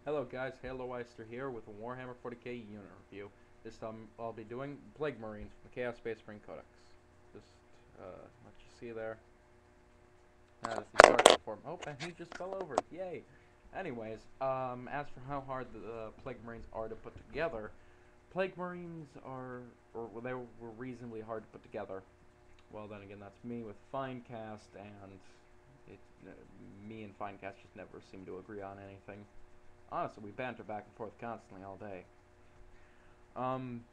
Hello guys, Haloister here with a Warhammer 40k unit review. This time I'll be doing Plague Marines from the Chaos Space Marine Codex. Just let you see there. This is the starting form. Oh, and he just fell over. Yay! Anyways, as for how hard the Plague Marines are to put together, Plague Marines they were reasonably hard to put together. Well, then again, that's me with Finecast, and it, me and Finecast just never seem to agree on anything. Honestly, we banter back and forth constantly all day.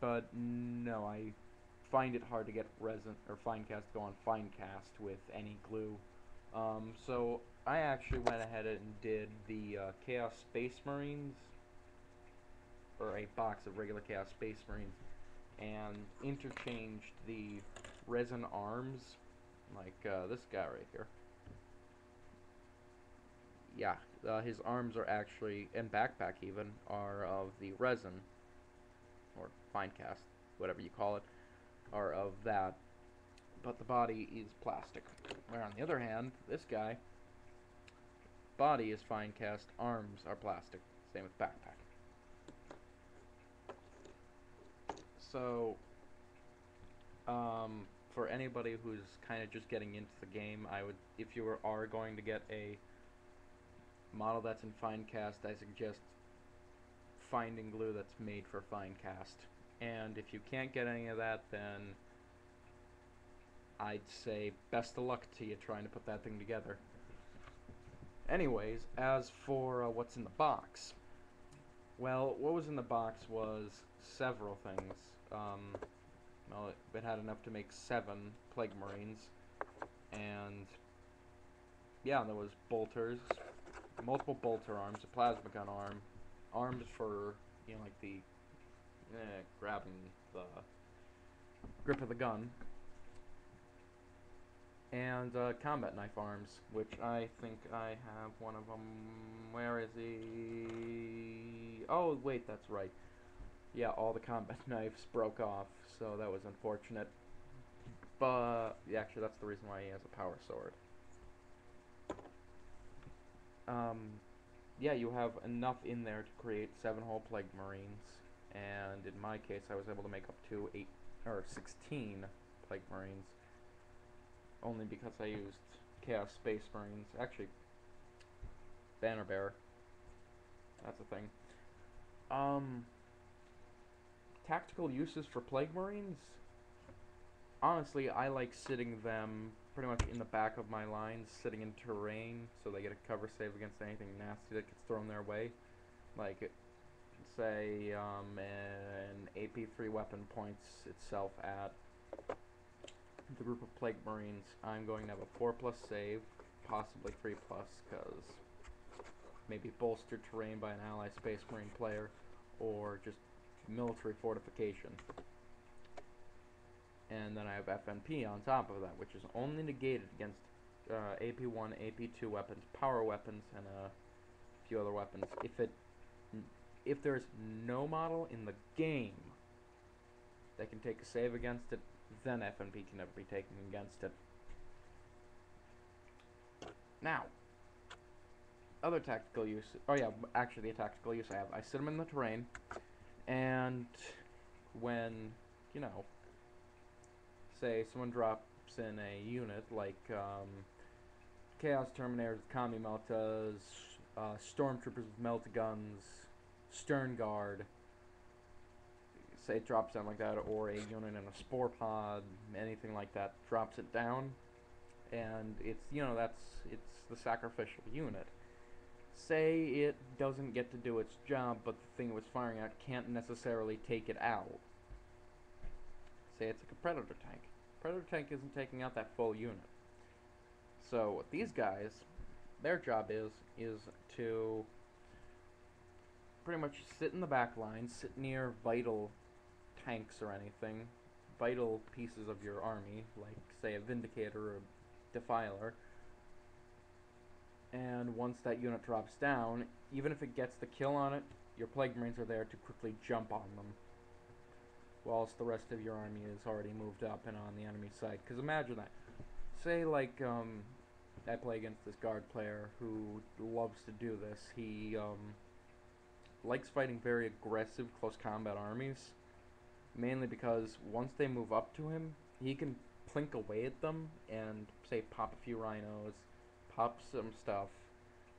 But no, I find it hard to get resin or Finecast to go on Finecast with any glue. So I actually went ahead and did the Chaos Space Marines, or a box of regular Chaos Space Marines, and interchanged the resin arms, like this guy right here. Yeah, his arms are actually, and backpack even, are of the resin, or fine cast, whatever you call it, are of that, but the body is plastic. Where on the other hand, this guy, body is fine cast, arms are plastic. Same with backpack. So, for anybody who's kind of just getting into the game, I would, if you are going to get a model that's in fine cast, I suggest finding glue that's made for fine cast. And if you can't get any of that, then I'd say best of luck to you trying to put that thing together. Anyways, as for what's in the box, well, what was in the box was several things. Well, it had enough to make 7 Plague Marines, and yeah, there was bolters, multiple bolter arms, a plasma gun arm, arms for, like the grabbing the grip of the gun, and combat knife arms, which I think I have one of them. Where is he? Oh, wait, that's right. Yeah, all the combat knives broke off, so that was unfortunate. But yeah, actually, that's the reason why he has a power sword. Um, yeah, you have enough in there to create 7 whole Plague Marines, and in my case, I was able to make up to 8 or 16 Plague Marines, only because I used Chaos Space Marines. Actually, Banner Bearer. That's a thing. Um, Tactical uses for Plague Marines? Honestly, I like sitting them pretty much in the back of my lines, sitting in terrain, so they get a cover save against anything nasty that gets thrown their way. Like, say, an AP3 weapon points itself at the group of Plague Marines. I'm going to have a 4+ save, possibly 3+, because maybe bolstered terrain by an ally Space Marine player, or just military fortification. And then I have FNP on top of that, which is only negated against AP1, AP2 weapons, power weapons, and a few other weapons. If there's no model in the game that can take a save against it, then FNP can never be taken against it. Now, other tactical use. Oh yeah, actually the tactical use I have. I sit them in the terrain, and when, you know, say someone drops in a unit like Chaos Terminators, Kami Meltas, Stormtroopers with Melt Guns, Stern Guard, say it drops down like that, or a unit in a Spore Pod, anything like that, drops it down, and it's, it's the sacrificial unit. Say it doesn't get to do its job, but the thing it was firing at can't necessarily take it out. Say it's like a Predator tank. Predator tank isn't taking out that full unit. So what these guys, their job is to pretty much sit in the back line, sit near vital tanks or anything, vital pieces of your army, like say a Vindicator or a Defiler, and once that unit drops down, even if it gets the kill on it, your Plague Marines are there to quickly jump on them, whilst the rest of your army is already moved up and on the enemy side. Because imagine that. Say, like, I play against this guard player who loves to do this. He likes fighting very aggressive close combat armies, mainly because once they move up to him, he can plink away at them and say pop a few rhinos, pop some stuff,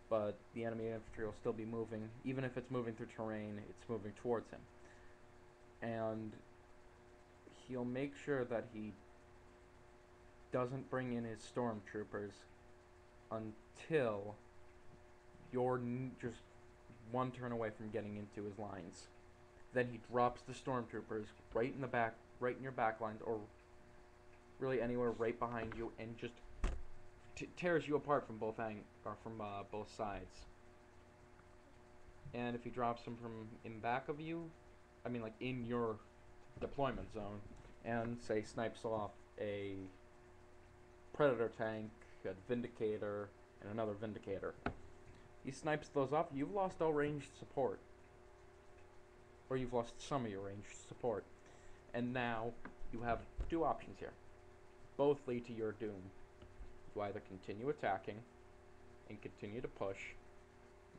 but the enemy infantry will still be moving. Even if it's moving through terrain, it's moving towards him. And he'll make sure that he doesn't bring in his stormtroopers until you're just one turn away from getting into his lines. Then he drops the stormtroopers right in the back, right in your back lines, or really anywhere right behind you, and just tears you apart from both both sides. And if he drops them from in back of you, I mean like in your deployment zone, and say snipes off a Predator tank, a Vindicator, and another Vindicator. He snipes those off, you've lost all ranged support. Or you've lost some of your ranged support. And now you have two options here. Both lead to your doom. You either continue attacking and continue to push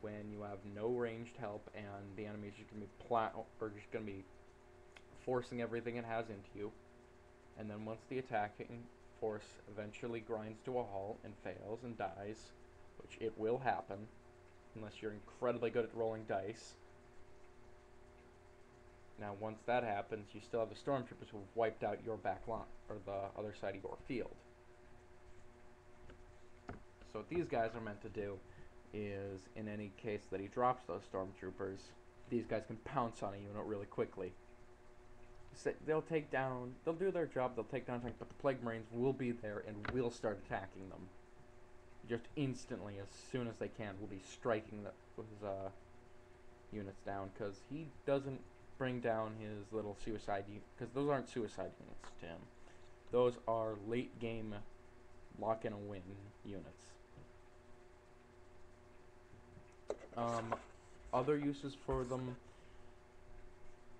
when you have no ranged help and the enemy is just gonna be forcing everything it has into you. And then once the attacking force eventually grinds to a halt and fails and dies, which it will happen unless you're incredibly good at rolling dice. Now once that happens, you still have the stormtroopers who have wiped out your back line, or the other side of your field. So what these guys are meant to do is, in any case that he drops those stormtroopers, these guys can pounce on a unit really quickly. So they'll do their job, they'll take down tanks, but the Plague Marines will be there and will start attacking them. Just instantly, as soon as they can, will be striking his units down, because he doesn't bring down his little suicide units, because those aren't suicide units to him. Those are late game lock in a win units. Other uses for them,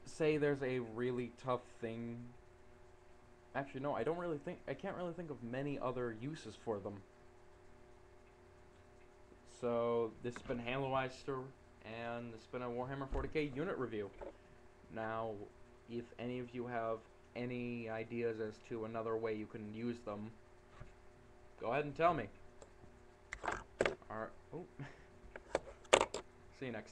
say there's a really tough thing. Actually, no, I can't really think of many other uses for them. So this has been Haloister, and this has been a Warhammer 40k unit review. Now, if any of you have any ideas as to another way you can use them, go ahead and tell me. Alright. Oh. See you next